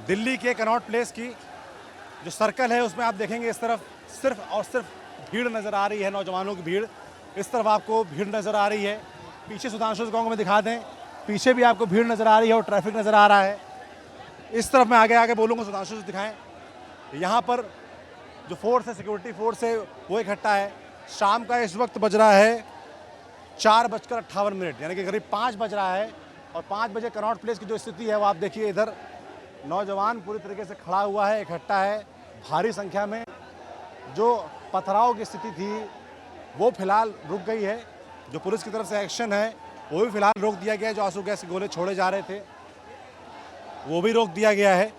दिल्ली के Connaught place की जो सर्कल है उसमें आप देखेंगे इस तरफ सिर्फ और सिर्फ भीड़ नज़र आ रही है, नौजवानों की भीड़। इस तरफ आपको भीड़ नज़र आ रही है, पीछे सुधांशु गाँव में दिखा दें, पीछे भी आपको भीड़ नज़र आ रही है और ट्रैफिक नज़र आ रहा है। इस तरफ मैं आगे आगे बोलूँगा, सुधांशु से दिखाएं। यहाँ पर जो फोर्स है, सिक्योरिटी फोर्स है, वो इकट्ठा है। शाम का इस वक्त बज रहा है 4:58, यानी कि करीब 5 बज रहा है। और 5 बजे कनॉट प्लेस की जो स्थिति है वो आप देखिए, इधर नौजवान पूरी तरीके से खड़ा हुआ है, इकट्ठा है भारी संख्या में। जो पथराव की स्थिति थी वो फिलहाल रुक गई है। जो पुलिस की तरफ से एक्शन है वो भी फिलहाल रोक दिया गया है। जो आंसू गैस के गोले छोड़े जा रहे थे वो भी रोक दिया गया है।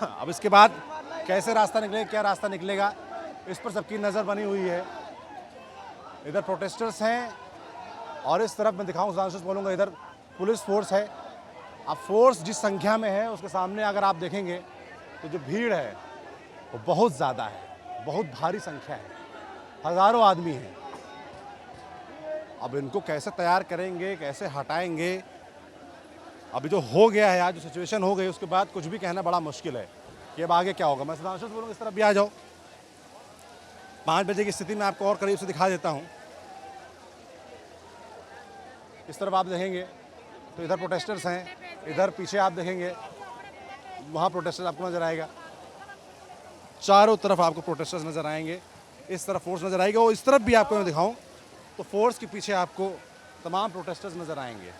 अब इसके बाद कैसे रास्ता निकलेगा, क्या रास्ता निकलेगा, इस पर सबकी नज़र बनी हुई है। इधर प्रोटेस्टर्स हैं और इस तरफ मैं दिखाऊं, सुधांशु से बोलूँगा, इधर पुलिस फोर्स है। अब फोर्स जिस संख्या में है उसके सामने अगर आप देखेंगे तो जो भीड़ है वो बहुत ज़्यादा है, बहुत भारी संख्या है, हज़ारों आदमी हैं। अब इनको कैसे तैयार करेंगे, कैसे हटाएंगे, अभी जो हो गया है, आज जो सिचुएशन हो गई उसके बाद कुछ भी कहना बड़ा मुश्किल है कि अब आगे क्या होगा। मैं सुधांशु से बोलूँगा इस तरफ भी आ जाओ। 5 बजे की स्थिति में आपको और करीब से दिखा देता हूँ। इस तरफ आप देखेंगे तो इधर प्रोटेस्टर्स हैं, इधर पीछे आप देखेंगे वहाँ प्रोटेस्टर्स आपको नज़र आएगा। चारों तरफ आपको प्रोटेस्टर्स नज़र आएंगे, इस तरफ फोर्स नज़र आएगी और इस तरफ भी आपको मैं दिखाऊं तो फोर्स के पीछे आपको तमाम प्रोटेस्टर्स नज़र आएंगे।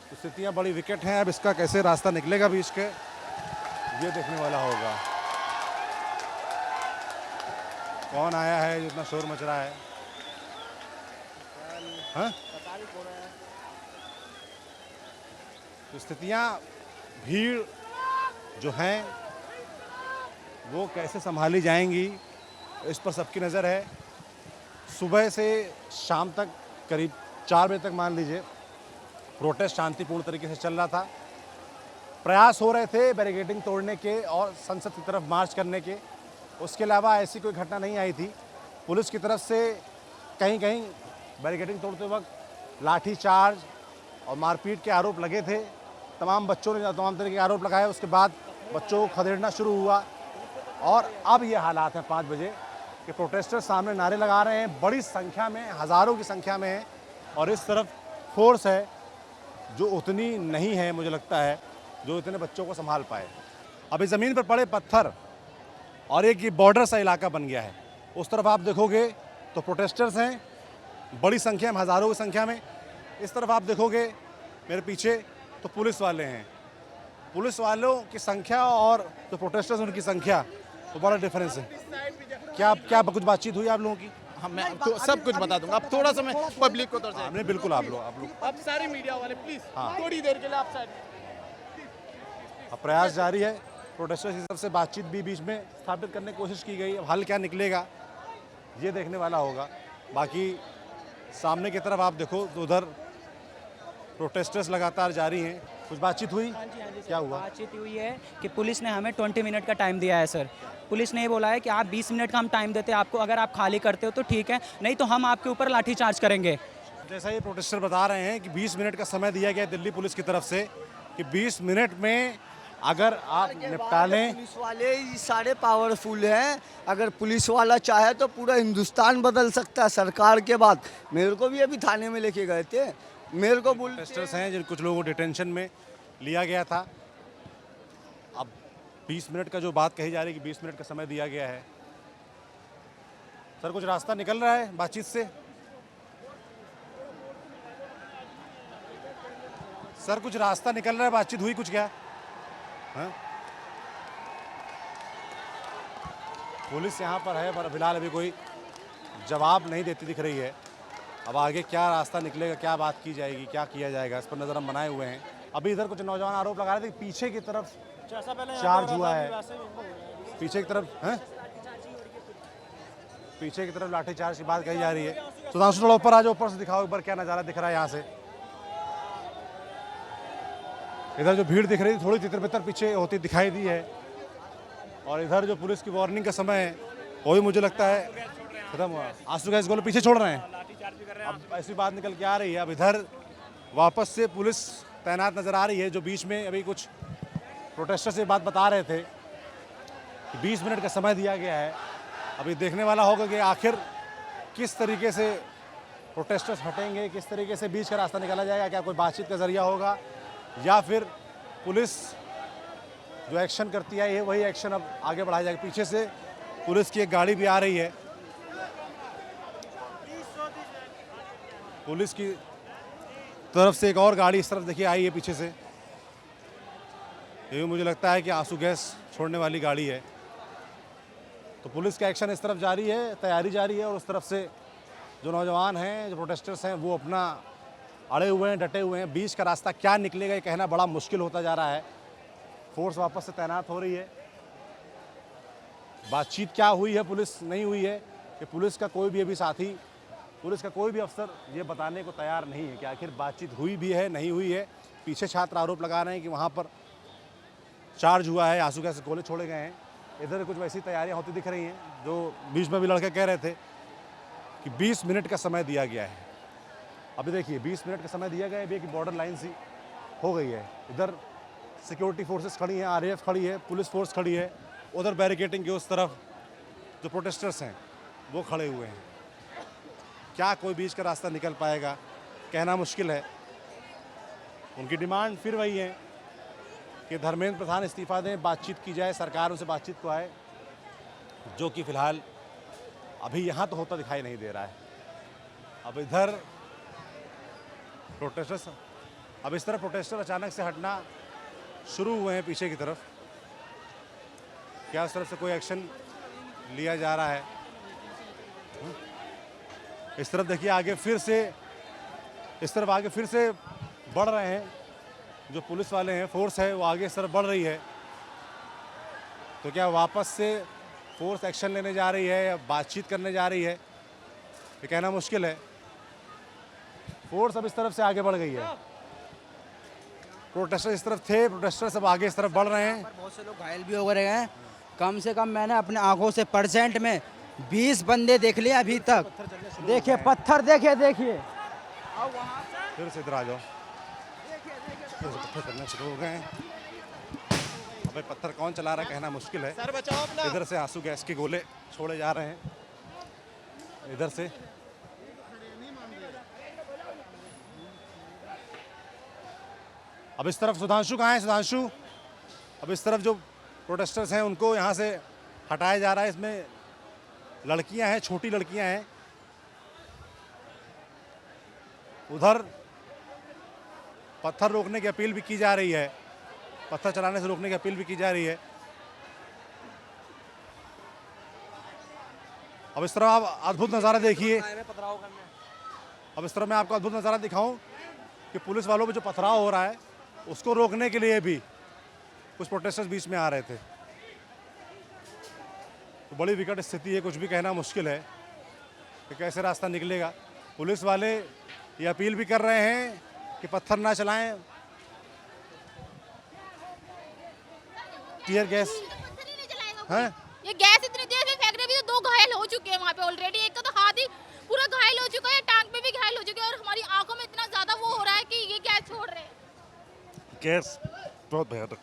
तो स्थितियाँ बड़ी विकट हैं। अब इसका कैसे रास्ता निकलेगा बीच के, ये देखने वाला होगा। कौन आया है जो इतना शोर मच रहा है? हाँ? तो स्थितियाँ, भीड़ जो हैं वो कैसे संभाली जाएंगी, इस पर सबकी नज़र है। सुबह से शाम तक करीब 4 बजे तक मान लीजिए प्रोटेस्ट शांतिपूर्ण तरीके से चल रहा था। प्रयास हो रहे थे बैरिकेडिंग तोड़ने के और संसद की तरफ मार्च करने के, उसके अलावा ऐसी कोई घटना नहीं आई थी। पुलिस की तरफ से कहीं कहीं बैरिकेडिंग तोड़ते वक्त लाठीचार्ज और मारपीट के आरोप लगे थे। तमाम बच्चों ने तमाम तरह के आरोप लगाए। उसके बाद बच्चों को खदेड़ना शुरू हुआ और अब ये हालात हैं 5 बजे कि प्रोटेस्टर सामने नारे लगा रहे हैं, बड़ी संख्या में, हज़ारों की संख्या में है। और इस तरफ फोर्स है जो उतनी नहीं है, मुझे लगता है, जो इतने बच्चों को संभाल पाए। अभी ज़मीन पर पड़े पत्थर और एक ये बॉर्डर सा इलाका बन गया है। उस तरफ आप देखोगे तो प्रोटेस्टर्स हैं बड़ी संख्या में, हज़ारों की संख्या में। इस तरफ आप देखोगे मेरे पीछे तो पुलिस वाले हैं। पुलिस वालों की संख्या और जो प्रोटेस्टर्स उनकी संख्या तो बड़ा डिफरेंस है। क्या कुछ बातचीत हुई आप लोगों की? हाँ, मैं तो सब कुछ बता दूंगा। अब थोड़ा सा मैं पब्लिक को तरफ हमने बिल्कुल आप लोग अब सारे मीडिया वाले प्लीज हाँ। थोड़ी देर के लिए आप साइड। अब प्रयास जारी है, प्रोटेस्टर्स की तरफ से बातचीत भी बीच में स्थापित करने की कोशिश की गई। अब हल क्या निकलेगा ये देखने वाला होगा। बाकी सामने की तरफ आप देखो तो उधर प्रोटेस्टर्स लगातार जारी हैं। कुछ बातचीत हुई? हाँ जी क्या हुआ? बातचीत हुई है कि पुलिस ने हमें 20 मिनट का टाइम दिया है सर। पुलिस ने ये बोला है कि आप 20 मिनट का हम टाइम देते हैं आपको, अगर आप खाली करते हो तो ठीक है, नहीं तो हम आपके ऊपर लाठीचार्ज करेंगे। जैसा ये प्रोटेस्टर बता रहे हैं कि 20 मिनट का समय दिया गया दिल्ली पुलिस की तरफ से कि 20 मिनट में अगर आप निपटा लें। पुलिस वाले सारे पावरफुल हैं। अगर पुलिस वाला चाहे तो पूरा हिंदुस्तान बदल सकता है सरकार के बाद। मेरे को भी अभी थाने में लेके गए थे, मेरे को प्रोटेस्टर्स हैं जिन कुछ लोगों को डिटेंशन में लिया गया था। अब 20 मिनट का जो बात कही जा रही है कि 20 मिनट का समय दिया गया है। सर कुछ रास्ता निकल रहा है बातचीत से? सर कुछ रास्ता निकल रहा है, बातचीत हुई कुछ क्या? हाँ? पुलिस यहाँ पर है पर फिलहाल अभी कोई जवाब नहीं देती दिख रही है। अब आगे क्या रास्ता निकलेगा, क्या बात की जाएगी, क्या किया जाएगा, इस पर नज़र हम बनाए हुए हैं। अभी इधर कुछ नौजवान आरोप लगा रहे थे पीछे की तरफ चार्ज हुआ है, पीछे की तरफ है, पीछे की तरफ लाठीचार्ज की बात कही जा रही है। सुधांशु थोड़ा ऊपर आ जाओ, ऊपर से दिखाओ एक बार क्या नज़ारा दिख रहा है यहाँ से। इधर जो भीड़ दिख रही थी थोड़ी तितर बितर पीछे होती दिखाई दी है और इधर जो पुलिस की वार्निंग का समय है वो भी मुझे लगता है खत्म हुआ। आंसू गैस गोले पीछे छोड़ रहे हैं। अब ऐसी बात निकल के आ रही है। अब इधर वापस से पुलिस तैनात नज़र आ रही है, जो बीच में अभी कुछ प्रोटेस्टर से बात बता रहे थे कि 20 मिनट का समय दिया गया है। अभी देखने वाला होगा कि आखिर किस तरीके से प्रोटेस्टर्स हटेंगे, किस तरीके से बीच का रास्ता निकाला जाएगा, क्या कोई बातचीत का ज़रिया होगा या फिर पुलिस जो एक्शन करती है ये वही एक्शन अब आगे बढ़ाया जाएगा। पीछे से पुलिस की एक गाड़ी भी आ रही है, पुलिस की तरफ से एक और गाड़ी इस तरफ देखिए आई है पीछे से। ये मुझे लगता है कि आंसू गैस छोड़ने वाली गाड़ी है। तो पुलिस का एक्शन इस तरफ जारी है, तैयारी जारी है, और उस तरफ से जो नौजवान हैं, जो प्रोटेस्टर्स हैं, वो अपना अड़े हुए हैं, डटे हुए हैं। बीच का रास्ता क्या निकलेगा ये कहना बड़ा मुश्किल होता जा रहा है। फोर्स वापस से तैनात हो रही है। बातचीत क्या हुई है, पुलिस नहीं हुई है कि पुलिस का कोई भी अभी साथी, पुलिस का कोई भी अफसर ये बताने को तैयार नहीं है कि आखिर बातचीत हुई भी है नहीं हुई है। पीछे छात्र आरोप लगा रहे हैं कि वहाँ पर चार्ज हुआ है, आंसू गैस गोले छोड़े गए हैं। इधर कुछ वैसी तैयारियां होती दिख रही हैं, जो बीच में भी लड़के कह रहे थे कि 20 मिनट का समय दिया गया है। अभी देखिए 20 मिनट का समय दिया गया है, अभी कि बॉर्डर लाइन सी हो गई है। इधर सिक्योरिटी फोर्सेस खड़ी हैं, आरएएफ खड़ी है, पुलिस फोर्स खड़ी है। उधर बैरिकेडिंग के उस तरफ जो प्रोटेस्टर्स हैं वो खड़े हुए हैं। क्या कोई बीच का रास्ता निकल पाएगा कहना मुश्किल है। उनकी डिमांड फिर वही है कि धर्मेंद्र प्रधान इस्तीफा दें, बातचीत की जाए, सरकार उनसे बातचीत को आए, जो कि फ़िलहाल अभी यहाँ तो होता दिखाई नहीं दे रहा है। अब इधर प्रोटेस्टर्स, अब इस तरफ प्रोटेस्टर अचानक से हटना शुरू हुए हैं पीछे की तरफ। क्या उस तरफ से कोई एक्शन लिया जा रहा है? इस तरफ देखिए आगे फिर से, इस तरफ आगे फिर से बढ़ रहे हैं जो पुलिस वाले हैं, फोर्स है वो आगे इस तरफ बढ़ रही है। तो क्या वापस से फोर्स एक्शन लेने जा रही है या बातचीत करने जा रही है ये कहना मुश्किल है। फोर्स अब इस तरफ से आगे बढ़ गई है। प्रोटेस्टर इस तरफ थे, प्रोटेस्टर सब आगे इस तरफ बढ़ रहे हैं। बहुत से लोग घायल भी हो गए हैं। कम से कम मैंने अपने आंखों से परसेंट में 20 बंदे देख लिए अभी तक। देखिए पत्थर, देखिए फिर से इधर आ जाओ। पत्थर चलने शुरू हो गए हैं। अबे पत्थर कौन चला रहा है कहना मुश्किल है। सर बचाओ अपना। इधर से आंसू गैस के गोले छोड़े जा रहे हैं। इधर से अब इस तरफ सुधांशु कहाँ है? सुधांशु, अब इस तरफ जो प्रोटेस्टर्स हैं उनको यहाँ से हटाया जा रहा है। इसमें लड़कियाँ हैं, छोटी लड़कियाँ हैं। उधर पत्थर रोकने की अपील भी की जा रही है, पत्थर चलाने से रोकने की अपील भी की जा रही है। अब इस तरह आप अद्भुत नज़ारा देखिए। अब इस तरह मैं आपको अद्भुत नज़ारा दिखाऊं कि पुलिस वालों में जो पथराव हो रहा है उसको रोकने के लिए भी कुछ प्रोटेस्टर्स बीच में आ रहे थे। तो बड़ी विकट स्थिति है, कुछ भी कहना मुश्किल है कि कैसे रास्ता निकलेगा। पुलिस वाले ये अपील भी कर रहे हैं कि पत्थर ना चलाएं, टीयर गैस हैं। ये गैस इतनी तेज में फेंक रहे, भी तो 2 घायल हो चुके हैं वहाँ पे ऑलरेडी। एक का तो हाथ ही पूरा घायल हो चुका है, टांग पे भी घायल हो चुके हैं, और हमारी आंखों में इतना ज्यादा वो हो रहा है कि ये गैस छोड़ रहे हैं। गैस बहुत भयानक।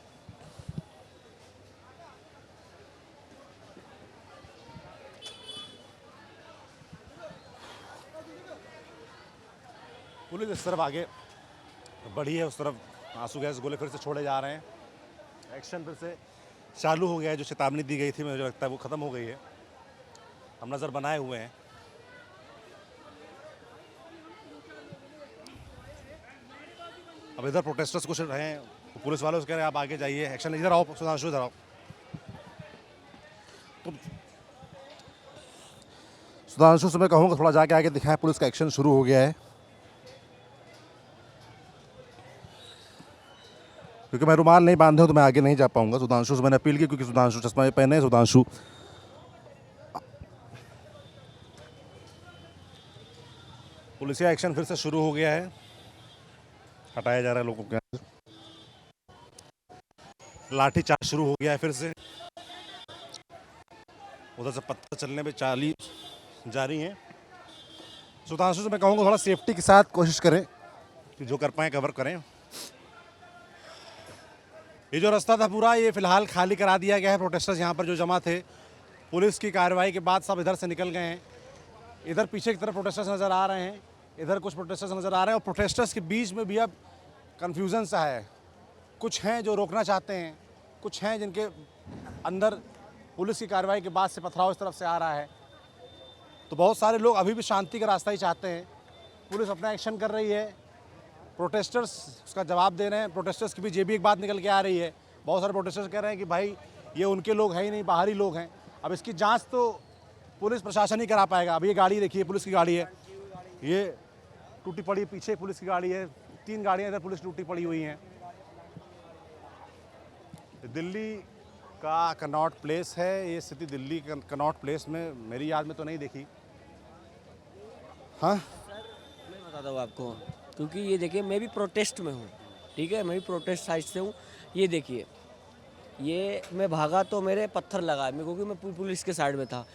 पुलिस इस तरफ आगे बढ़ी है, उस तरफ आंसू गैस गोले फिर से छोड़े जा रहे हैं। एक्शन फिर से चालू हो गया है। जो चेतावनी दी गई थी मुझे लगता है वो ख़त्म हो गई है। हम नज़र बनाए हुए हैं। अब इधर प्रोटेस्टर्स कुछ रहे हैं, पुलिस वालों से कह रहे हैं आप आगे जाइए, एक्शन। इधर आओ सुधांशु, इधर आओ। तो सुधांशु से मैं कहूँगा थोड़ा जाके आगे दिखाएं, पुलिस का एक्शन शुरू हो गया है। क्योंकि मैं रुमाल नहीं बांधे हूँ तो मैं आगे नहीं जा पाऊंगा। सुधांशु से मैंने अपील की, क्योंकि सुधांशु चश्मा पहने हैं। सुधांशु, पुलिस का एक्शन फिर से शुरू हो गया है, हटाया जा रहा है लोगों के। लाठी चार्ज शुरू हो गया है फिर से। उधर से पत्थर चलने पे चाली जारी है। सुधांशु से मैं कहूँगा थोड़ा सेफ्टी के साथ कोशिश करें कि जो कर पाएँ कवर करें। ये जो रास्ता था पूरा, ये फिलहाल खाली करा दिया गया है। प्रोटेस्टर्स यहाँ पर जो जमा थे, पुलिस की कार्रवाई के बाद सब इधर से निकल गए हैं। इधर पीछे की तरफ प्रोटेस्टर्स नज़र आ रहे हैं, इधर कुछ प्रोटेस्टर्स नज़र आ रहे हैं, और प्रोटेस्टर्स के बीच में भी अब कन्फ्यूज़न सा है। कुछ हैं जो रोकना चाहते हैं, कुछ हैं जिनके अंदर पुलिस की कार्रवाई के बाद से पथराव इस तरफ से आ रहा है। तो बहुत सारे लोग अभी भी शांति का रास्ता ही चाहते हैं। पुलिस अपना एक्शन कर रही है, प्रोटेस्टर्स उसका जवाब दे रहे हैं। प्रोटेस्टर्स की भी ये भी एक बात निकल के आ रही है, बहुत सारे प्रोटेस्टर्स कह रहे हैं कि भाई ये उनके लोग हैं ही नहीं, बाहरी लोग हैं। अब इसकी जांच तो पुलिस प्रशासन ही करा पाएगा। अब ये गाड़ी देखिए, पुलिस की गाड़ी है, ये टूटी पड़ी, पीछे पुलिस की गाड़ी है, 3 गाड़ियाँ इधर पुलिस टूटी पड़ी हुई हैं। दिल्ली का कनॉट प्लेस है, ये स्थिति दिल्ली कनॉट प्लेस में मेरी याद में तो नहीं देखी। हाँ मैं बताता हूँ आपको, क्योंकि ये देखिए मैं भी प्रोटेस्ट में हूँ, ठीक है, मैं भी प्रोटेस्ट साइड से हूँ। ये देखिए, ये मैं भागा तो मेरे पत्थर लगाए मैं, क्योंकि मैं पुलिस के साइड में था।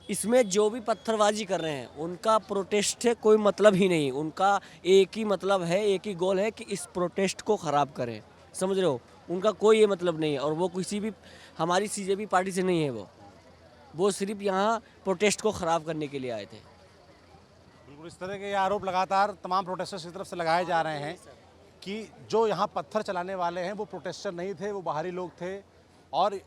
इसमें जो भी पत्थरबाजी कर रहे हैं उनका प्रोटेस्ट से कोई मतलब ही नहीं। उनका एक ही मतलब है, एक ही गोल है कि इस प्रोटेस्ट को ख़राब करें, समझ रहे हो। उनका कोई ये मतलब नहीं है, और वो किसी भी हमारी CJP पार्टी से नहीं है। वो सिर्फ यहाँ प्रोटेस्ट को ख़राब करने के लिए आए थे। बिल्कुल इस तरह के ये आरोप लगातार तमाम प्रोटेस्टर्स की तरफ से लगाए जा रहे हैं कि जो यहाँ पत्थर चलाने वाले हैं वो प्रोटेस्टर नहीं थे, वो बाहरी लोग थे, और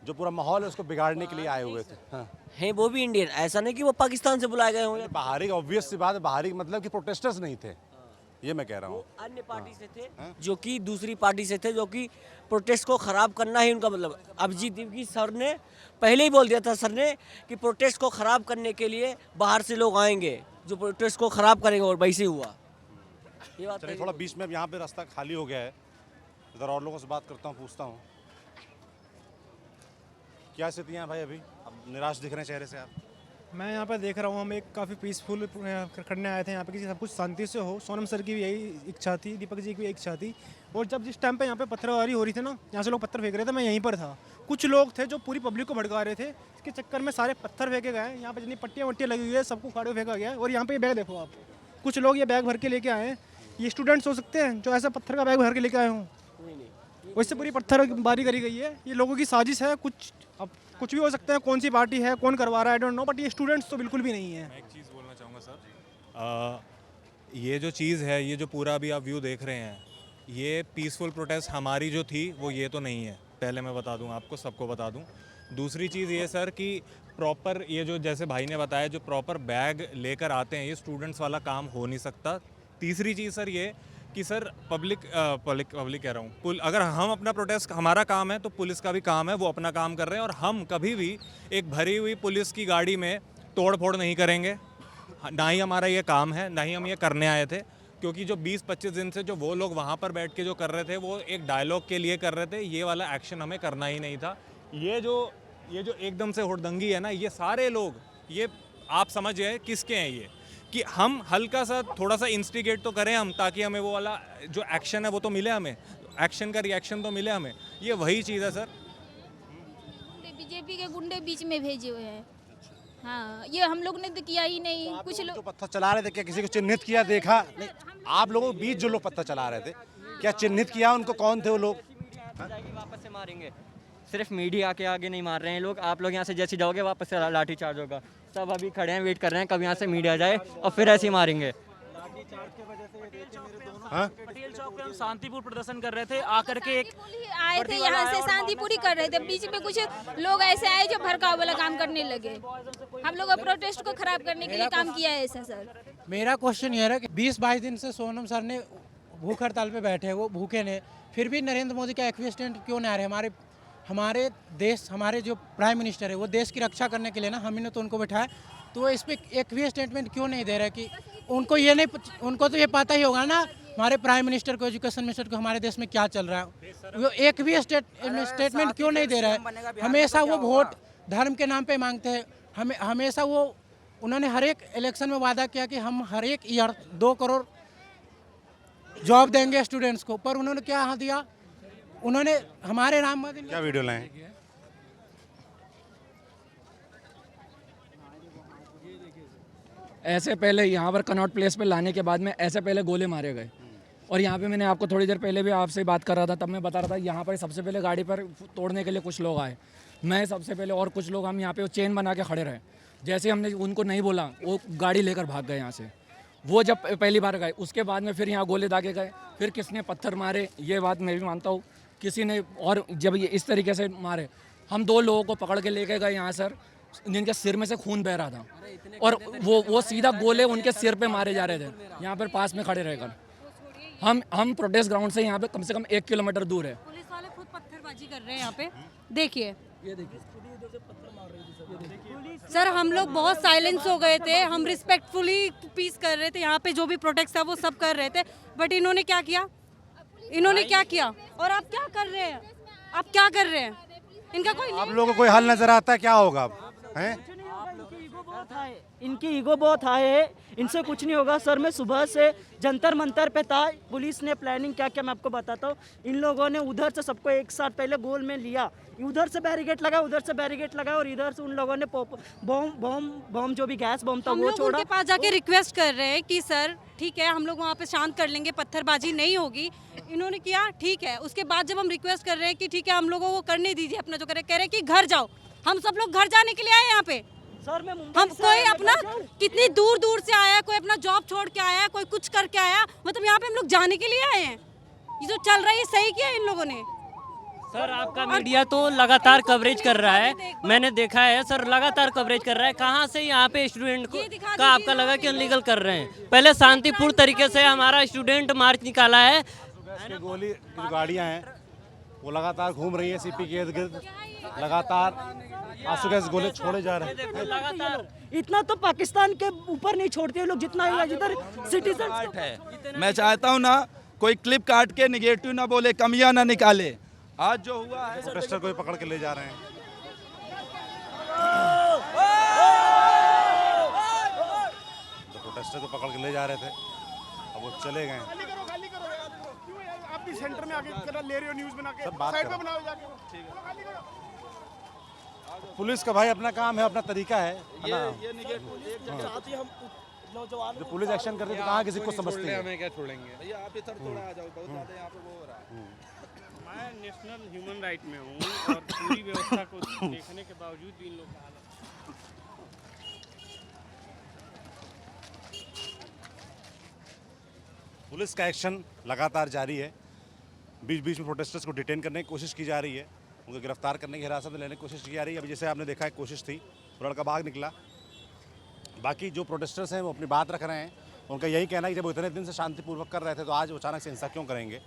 जो पूरा माहौल है उसको बिगाड़ने के लिए आए हुए थे। हाँ। हैं वो भी इंडियन, ऐसा नहीं कि वो पाकिस्तान से बुलाए गए हों। बाहरी ऑब्वियस सी बात है, बाहरी मतलब कि प्रोटेस्टर्स नहीं थे, ये मैं कह रहा हूँ। अन्य पार्टी से थे, जो कि दूसरी पार्टी से थे, जो कि प्रोटेस्ट को ख़राब करना ही उनका मतलब। अभिजीत दिवगी सर ने पहले ही बोल दिया था, सर ने, कि प्रोटेस्ट को ख़राब करने के लिए बाहर से लोग आएंगे जो प्रोटेस्ट को ख़राब करेंगे, और वैसे हुआ। ये बात चलिए, थोड़ा बीच में अब यहाँ पे रास्ता खाली हो गया है, इधर और लोगों से बात करता हूँ, पूछता हूँ क्या स्थितियाँ हैं भाई। अभी अब निराश दिख रहे हैं चेहरे से आप। मैं यहाँ पर देख रहा हूँ, हम एक काफ़ी पीसफुल करने आए थे यहाँ पे कि सब कुछ शांति से हो। सोनम सर की भी यही इच्छा थी, दीपक जी की भी इच्छा थी। और जब जिस टाइम पे यहाँ पे पत्थरबाजी हो रही थी ना, यहाँ से लोग पत्थर फेंक रहे थे, मैं यहीं पर था। कुछ लोग थे जो पूरी पब्लिक को भड़का रहे थे, इसके चक्कर में सारे पत्थर फेंके गए। यहाँ पे जितनी पट्टियाँ वट्टियाँ लगी हुई है सबको उखाड़े फेंका गया है। और यहाँ पे ये बैग देखो आप, कुछ लोग ये बैग भर के लेके आए हैं। ये स्टूडेंट्स हो सकते हैं जो ऐसा पत्थर का बैग भर के लेके आए हों। वैसे पूरी पत्थरबाजी करी गई है, ये लोगों की साजिश है। अब कुछ भी हो सकता है, कौन सी पार्टी है, कौन करवा रहा है, आई डोंट नो, बट ये स्टूडेंट्स तो बिल्कुल भी नहीं है। मैं एक चीज़ बोलना चाहूँगा सर, ये जो चीज़ है, ये जो पूरा अभी आप व्यू देख रहे हैं, ये पीसफुल प्रोटेस्ट हमारी जो थी वो ये तो नहीं है, पहले मैं बता दूं आपको, सबको बता दूं। दूसरी चीज़ ये सर कि प्रॉपर ये जो जैसे भाई ने बताया, जो प्रॉपर बैग लेकर आते हैं, ये स्टूडेंट्स वाला काम हो नहीं सकता। तीसरी चीज़ सर ये कि सर पब्लिक कह रहा हूँ, अगर हम अपना प्रोटेस्ट, हमारा काम है तो पुलिस का भी काम है, वो अपना काम कर रहे हैं। और हम कभी भी एक भरी हुई पुलिस की गाड़ी में तोड़ फोड़ नहीं करेंगे, ना ही हमारा ये काम है, ना ही हम ये करने आए थे। क्योंकि जो 20-25 दिन से जो वो लोग वहाँ पर बैठ के जो कर रहे थे, वो एक डायलॉग के लिए कर रहे थे। ये वाला एक्शन हमें करना ही नहीं था। ये जो एकदम से हुड़दंगी है ना, ये सारे लोग, ये आप समझ गए किसके हैं ये, कि हम हल्का सा थोड़ा सा इंस्टिगेट तो करें हम, ताकि हमें वो वाला जो एक्शन है वो तो मिले, हमें एक्शन का रिएक्शन तो मिले हमें। ये वही चीज़ है सर। बीजेपी के गुंडे बीच में भेजे हुए हैं। हाँ, ये हम लोग ने तो किया ही नहीं। तो कुछ लोग जो पत्थर चला रहे थे, क्या किसी को चिन्हित किया, देखा? नहीं, आप लोगों के बीच जो लोग पत्थर चला रहे थे, क्या चिन्हित किया उनको, कौन थे वो लोग? वापस से मारेंगे, सिर्फ मीडिया के आगे नहीं मार रहे हैं लोग। आप लोग यहाँ से जैसे जाओगे वापस से लाठी चार्ज होगा। सब अभी खड़े हैं, वेट कर रहे हैं कब यहाँ से मीडिया जाए और फिर ऐसे ही मारेंगे। पटेल चौक पे हम शांतिपूर्ण प्रदर्शन कर रहे थे, आकर के एक आए थे यहाँ से शांतिपूरी कर रहे थे, बीच में कुछ लोग ऐसे आए जो भड़काऊ वाला काम करने लगे। हम लोग प्रोटेस्ट को खराब करने के लिए काम किया है ऐसा सर। मेरा क्वेश्चन ये है कि 20-22 दिन से सोनम सर ने भूख हड़ताल पे बैठे हैं, वो भूखे ने, फिर भी नरेंद्र मोदी का एक्विस्टेंट क्यों नहीं आ रहे? हमारे देश, हमारे जो प्राइम मिनिस्टर है वो देश की रक्षा करने के लिए ना, हमने तो उनको बैठाया, तो वो इस पर एक भी स्टेटमेंट क्यों नहीं दे रहे? कि उनको ये नहीं, उनको तो ये पता ही होगा ना हमारे प्राइम मिनिस्टर को, एजुकेशन मिनिस्टर को, हमारे देश में क्या चल रहा है। वो एक भी स्टेटमेंट क्यों नहीं दे रहा है? हमेशा वो वोट धर्म के नाम पे मांगते हैं। हमेशा वो, उन्होंने हर एक इलेक्शन में वादा किया कि हम हर एक ईयर 2 करोड़ जॉब देंगे स्टूडेंट्स को, पर उन्होंने क्या दिया? उन्होंने हमारे राम मंदिर क्या वीडियो लाए? ऐसे पहले यहाँ पर कनॉट प्लेस पे लाने के बाद में ऐसे पहले गोले मारे गए, और यहाँ पे मैंने आपको थोड़ी देर पहले भी आपसे बात कर रहा था, तब मैं बता रहा था यहाँ पर सबसे पहले गाड़ी पर तोड़ने के लिए कुछ लोग आए, मैं सबसे पहले और कुछ लोग हम यहाँ पे चेन बना के खड़े रहे। जैसे हमने उनको नहीं बोला वो गाड़ी लेकर भाग गए यहाँ से। वो जब पहली बार गए उसके बाद में फिर यहाँ गोले दागे गए, फिर किसने पत्थर मारे ये बात मैं भी मानता हूँ, किसी ने, और जब ये इस तरीके से मारे हम 2 लोगों को पकड़ के लेके गए यहाँ सर, जिनके सिर में से खून बह रहा था और वो सीधा गोले उनके सिर पे मारे जा रहे थे यहाँ पर पास में खड़े रहकर। हम प्रोटेस्ट ग्राउंड से यहाँ पे कम से कम 1 किलोमीटर दूर है। पुलिस वाले खुद पत्थरबाजी कर रहे हैं यहाँ पे, देखिए सर हम लोग बहुत साइलेंस हो गए थे, हम रिस्पेक्टफुली पीस कर रहे थे, यहाँ पे जो भी प्रोटेस्ट था वो सब कर रहे थे, बट इन्होंने क्या किया, और आप क्या कर रहे हैं, इनका कोई आप लोगों को कोई हल नजर आता है, क्या होगा अब हैं? इनकी ईगो बहुत हाई है, इनसे कुछ नहीं होगा सर। मैं सुबह से जंतर मंतर पे था, पुलिस ने प्लानिंग क्या क्या मैं आपको बताता हूँ। इन लोगों ने उधर से सबको एक साथ पहले गोल में लिया, उधर से बैरिकेड लगा, उधर से बैरिकेड लगा, और इधर से उन लोगों ने बॉम्ब जो भी गैस बॉम्ब था वो छोड़ा। उनके पास जाके रिक्वेस्ट कर रहे हैं कि सर ठीक है हम लोग वहाँ पे शांत कर लेंगे, पत्थरबाजी नहीं होगी। इन्होंने किया ठीक है, उसके बाद जब हम रिक्वेस्ट कर रहे हैं कि ठीक है हम लोगों को करने दीजिए अपना जो कह रहे हैं कि घर जाओ, हम सब लोग घर जाने के लिए आए यहाँ पे। सर मैं हम कोई अपना कितनी दूर दूर से आया, कोई अपना जॉब छोड़ के आया, कोई कुछ करके आया, मतलब यहाँ पे हम लोग जाने के लिए आए हैं। ये जो चल रहा है ये सही किया इन लोगों ने। सर आपका मीडिया तो लगातार कवरेज कर रहा है, मैंने देखा है सर, लगातार कवरेज कर रहा है। कहाँ से यहाँ पे स्टूडेंट का आपका लगा कि अनलीगल कर रहे हैं? पहले शांतिपूर्ण तरीके से हमारा स्टूडेंट मार्च निकाला है। गोली जो गाड़ियाँ हैं वो लगातार घूम रही है सीपी के इर्द गिर्द, लगातार आंसू गैस गोले छोड़े जा रहे हैं। लगातार इतना तो पाकिस्तान के ऊपर नहीं छोड़ते लोग जितना इधर सिटीजन है। मैं चाहता हूँ ना कोई क्लिप काट के निगेटिव ना बोले, कमियां ना निकाले। आज जो हुआ है प्रोटेस्टर को पकड़ के ले जा रहे हैं। तो प्रोटेस्टर को पकड़ के ले जा रहे थे, अब वो चले गए। आप भी सेंटर में आके ले रहे हो न्यूज़ बना के, सब बात साइड करो। पे बनाओ जाके। ठीक है। पुलिस का भाई अपना काम है, अपना तरीका है ना? जो पुलिस एक्शन करती है तो कहाँ किसी को समझती है। हमें क्या छोड़ेंगे भैया, आप इधर थोड़ा आ जाओ, बहुत ज्यादा यहाँ पे वो हो रहा है। मैं नेशनल ह्यूमन राइट में हूँ और पूरी व्यवस्था को देखने के बावजूद भी इन लोग का हालत। पुलिस का एक्शन लगातार जारी है, बीच बीच में प्रोटेस्टर्स को डिटेन करने की कोशिश की जा रही है, उनको गिरफ्तार करने की हिरासत में लेने की कोशिश की जा रही है। अभी जैसे आपने देखा एक कोशिश थी, वो लड़का भाग निकला। बाकी जो प्रोटेस्टर्स हैं वो अपनी बात रख रहे हैं, उनका यही कहना है कि जब वो इतने दिन से शांतिपूर्वक कर रहे थे तो आज अचानक से हिंसा क्यों करेंगे।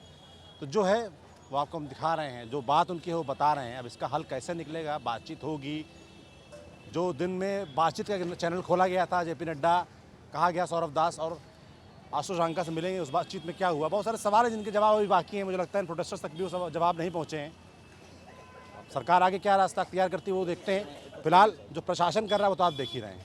तो जो है वो आपको हम दिखा रहे हैं, जो बात उनकी है वो बता रहे हैं। अब इसका हल कैसे निकलेगा, बातचीत होगी। जो दिन में बातचीत का चैनल खोला गया था, जेपी नड्डा, कहा गया सौरभ दास और आशुष रांका से मिलेंगे, उस बातचीत में क्या हुआ, बहुत सारे सवाल हैं जिनके जवाब अभी बाकी हैं। मुझे लगता है इन प्रोटेस्टर्स तक भी वो जवाब नहीं पहुँचे हैं। सरकार आगे क्या रास्ता अख्तियार करती है वो देखते हैं। फिलहाल जो प्रशासन कर रहा है वो तो आप देख ही रहे हैं।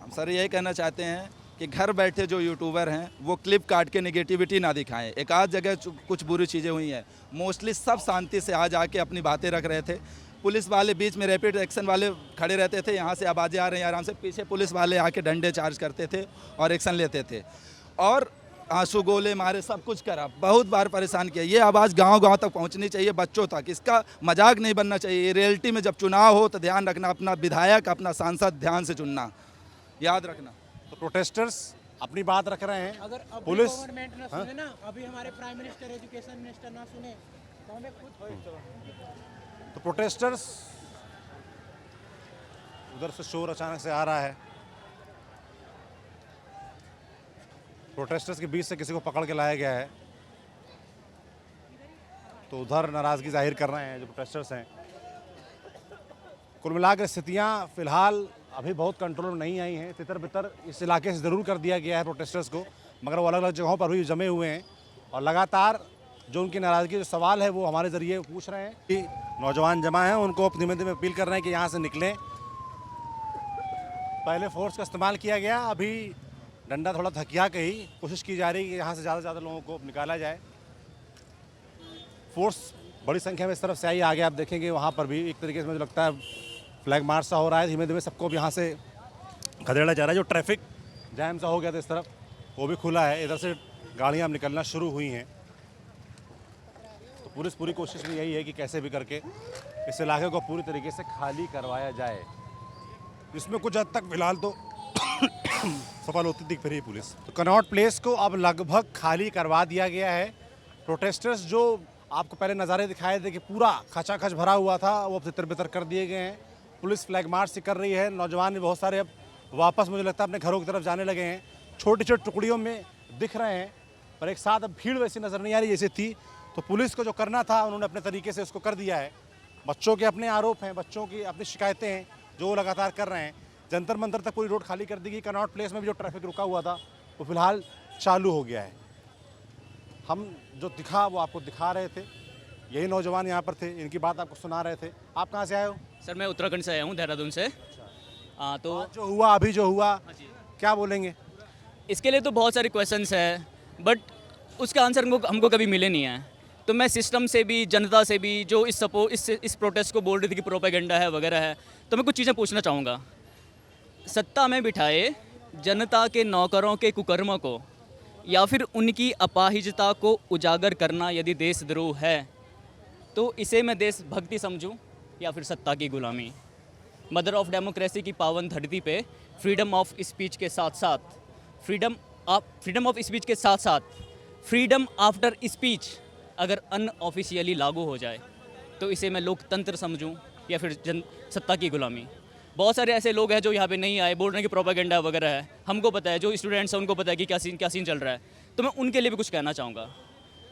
हम सर यही कहना चाहते हैं कि घर बैठे जो यूट्यूबर हैं वो क्लिप काट के नेगेटिविटी ना दिखाएं। एक आध जगह कुछ बुरी चीज़ें हुई हैं, मोस्टली सब शांति से आज आके अपनी बातें रख रहे थे। पुलिस वाले बीच में रैपिड एक्शन वाले खड़े रहते थे, यहाँ से आवाज़ें आ रही हैं आराम से, पीछे पुलिस वाले आके डंडे चार्ज करते थे और एक्शन लेते थे और आंसू गोले मारे, सब कुछ करा, बहुत बार परेशान किया। ये आवाज़ गांव-गांव तक पहुंचनी चाहिए, बच्चों तक। इसका मजाक नहीं बनना चाहिए। ये रियलिटी में जब चुनाव हो तो ध्यान रखना, अपना विधायक, अपना सांसद ध्यान से चुनना, याद रखना। तो प्रोटेस्टर्स अपनी बात रख रहे हैं। अगर अभी पुलिस गवर्नमेंट ना सुने ना, अभी हमारे प्राइम मिनिस्टर, एजुकेशन मिनिस्टर ना सुने तो हमें खुद। तो प्रोटेस्टर्स उधर से शोर अचानक से आ रहा है, प्रोटेस्टर्स के बीच से किसी को पकड़ के लाया गया है, तो उधर नाराज़गी जाहिर कर रहे हैं जो प्रोटेस्टर्स हैं। कुल मिलाकर स्थितियाँ फ़िलहाल अभी बहुत कंट्रोल में नहीं आई हैं। तितर बितर इस इलाके से ज़रूर कर दिया गया है प्रोटेस्टर्स को, मगर वो अलग अलग जगहों पर भी जमे हुए हैं और लगातार जो उनकी नाराज़गी जो सवाल है वो हमारे ज़रिए पूछ रहे हैं कि नौजवान जमा हैं, उनको धीमे धीमे अपील कर रहे हैं कि यहाँ से निकलें। पहले फोर्स का इस्तेमाल किया गया, अभी डंडा थोड़ा धकिया के ही कोशिश की जा रही है कि यहाँ से ज़्यादा से ज़्यादा लोगों को निकाला जाए। फोर्स बड़ी संख्या में इस तरफ से आई, आगे आप देखेंगे वहाँ पर भी एक तरीके से मुझे लगता है फ्लैग मार्च सा हो रहा है। धीमे धीमे सबको भी यहाँ से खदेड़ा जा रहा है। जो ट्रैफिक जैम सा हो गया था इस तरफ वो भी खुला है, इधर से गाड़ियाँ अब निकलना शुरू हुई हैं। तो पुलिस पूरी कोशिश में यही है कि कैसे भी करके इस इलाके को पूरी तरीके से खाली करवाया जाए, जिसमें कुछ हद तक फिलहाल तो सफल होती दिख रही है पुलिस। तो कनॉट प्लेस को अब लगभग खाली करवा दिया गया है। प्रोटेस्टर्स जो आपको पहले नज़ारे दिखाए थे कि पूरा खचाखच भरा हुआ था, वो अब तितर बितर कर दिए गए हैं। पुलिस फ्लैग मार्च कर रही है। नौजवान भी बहुत सारे अब वापस मुझे लगता है अपने घरों की तरफ जाने लगे हैं। छोटी छोटी टुकड़ियों में दिख रहे हैं, पर एक साथ अब भीड़ वैसी नज़र नहीं आ रही जैसे थी। तो पुलिस को जो करना था उन्होंने अपने तरीके से उसको कर दिया है। बच्चों के अपने आरोप हैं, बच्चों की अपनी शिकायतें हैं जो वो लगातार कर रहे हैं। जंतर मंतर तक पूरी रोड खाली कर दी गई। कनॉट प्लेस में भी जो ट्रैफिक रुका हुआ था वो फिलहाल चालू हो गया है। हम जो दिखा वो आपको दिखा रहे थे। यही नौजवान यहाँ पर थे, इनकी बात आपको सुना रहे थे। आप कहाँ से आए हो? सर मैं उत्तराखंड से आया हूँ, देहरादून से। हाँ, तो आज जो हुआ, अभी जो हुआ, क्या बोलेंगे? इसके लिए तो बहुत सारे क्वेश्चंस हैं, बट उसका आंसर हमको कभी मिले नहीं है। तो मैं सिस्टम से भी, जनता से भी, जो इस प्रोटेस्ट को बोल रही थी कि प्रोपेगेंडा है वगैरह है, तो मैं कुछ चीज़ें पूछना चाहूँगा। सत्ता में बिठाए जनता के नौकरों के कुकर्मों को या फिर उनकी अपाहिजता को उजागर करना यदि देशद्रोह है, तो इसे मैं देशभक्ति समझूं या फिर सत्ता की गुलामी। मदर ऑफ डेमोक्रेसी की पावन धरती पे फ्रीडम ऑफ स्पीच के साथ साथ फ्रीडम आफ्टर स्पीच अगर अनऑफिशियली लागू हो जाए, तो इसे मैं लोकतंत्र समझूं या फिर सत्ता की गुलामी। बहुत सारे ऐसे लोग हैं जो यहाँ पे नहीं आए, बोल रहे हैं कि प्रोपेगेंडा वगैरह है। हमको पता है, जो स्टूडेंट्स हैं उनको पता है कि क्या सीन चल रहा है। तो मैं उनके लिए भी कुछ कहना चाहूँगा।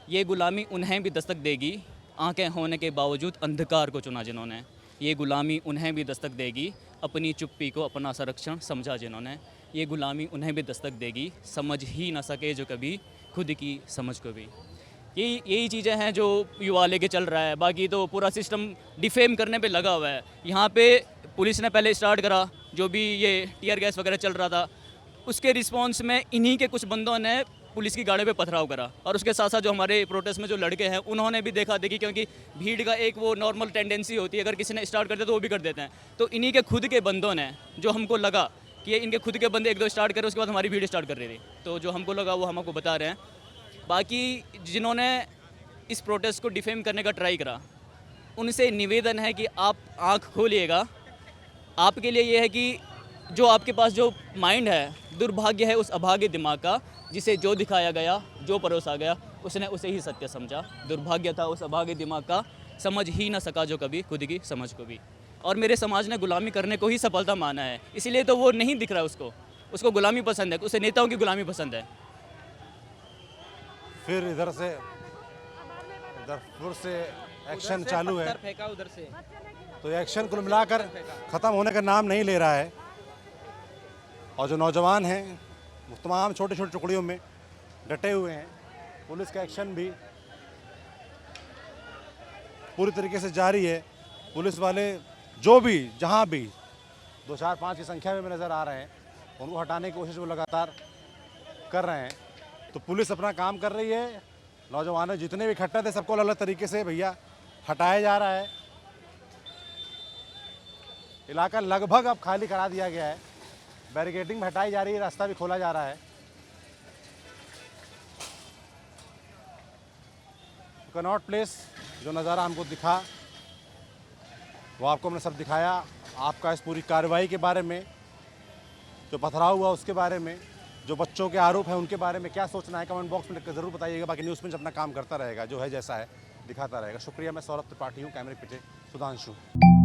ये गुलामी उन्हें भी दस्तक देगी, आंखें होने के बावजूद अंधकार को चुना जिन्होंने। ये गुलामी उन्हें भी दस्तक देगी, अपनी चुप्पी को अपना संरक्षण समझा जिन्होंने। ये गुलामी उन्हें भी दस्तक देगी, समझ ही ना सके जो कभी खुद की समझ को भी। यही चीज़ें हैं जो युवा लेके चल रहा है। बाकी तो पूरा सिस्टम डिफेम करने पे लगा हुआ है। यहाँ पे पुलिस ने पहले स्टार्ट करा, जो भी ये टीयर गैस वगैरह चल रहा था, उसके रिस्पांस में इन्हीं के कुछ बंदों ने पुलिस की गाड़ी पे पथराव करा। और उसके साथ साथ जो हमारे प्रोटेस्ट में जो लड़के हैं उन्होंने भी देखा देखी, क्योंकि भीड़ का एक वो नॉर्मल टेंडेंसी होती है, अगर किसी ने स्टार्ट करते तो वो भी कर देते हैं। तो इन्हीं के खुद के बंदों ने, जो हमको लगा कि ये इनके खुद के बंदे एक दो स्टार्ट करे, उसके बाद हमारी भीड़ स्टार्ट कर रही थी। तो जो हमको लगा वो हमको बता रहे हैं। बाकी जिन्होंने इस प्रोटेस्ट को डिफेम करने का ट्राई करा, उनसे निवेदन है कि आप आँख खोलिएगा। आपके लिए ये है कि जो आपके पास जो माइंड है, दुर्भाग्य है उस अभागे दिमाग का, जिसे जो दिखाया गया, जो परोसा गया, उसने उसे ही सत्य समझा। दुर्भाग्य था उस अभागे दिमाग का, समझ ही ना सका जो कभी खुद की समझ को भी। और मेरे समाज ने गुलामी करने को ही सफलता माना है, इसीलिए तो वो नहीं दिख रहा उसको गुलामी पसंद है, उसे नेताओं की गुलामी पसंद है। फिर इधर से एक्शन चालू है। फेंका उधर से, तो ये एक्शन कुल मिलाकर ख़त्म होने का नाम नहीं ले रहा है। और जो नौजवान हैं वो तमाम छोटे छोटे टुकड़ियों में डटे हुए हैं। पुलिस का एक्शन भी पूरी तरीके से जारी है। पुलिस वाले जो भी जहां भी 2, 4, 5 की संख्या में नज़र आ रहे हैं, उनको हटाने की कोशिश वो लगातार कर रहे हैं। तो पुलिस अपना काम कर रही है। नौजवान जितने भी इकट्ठा थे सबको अलग अलग तरीके से भैया हटाया जा रहा है। इलाका लगभग अब खाली करा दिया गया है। बैरिकेडिंग हटाई जा रही है, रास्ता भी खोला जा रहा है। कनॉट प्लेस जो नज़ारा हमको दिखा वो आपको हमने सब दिखाया। आपका इस पूरी कार्रवाई के बारे में, जो पथराव हुआ उसके बारे में, जो बच्चों के आरोप हैं उनके बारे में क्या सोचना है, कमेंट बॉक्स में लिखकर ज़रूर बताइएगा। बाकी न्यूज़ में अपना काम करता रहेगा, जो है जैसा है दिखाता रहेगा। शुक्रिया। मैं सौरभ त्रिपाठी हूँ, कैमरे पीछे सुधांशु।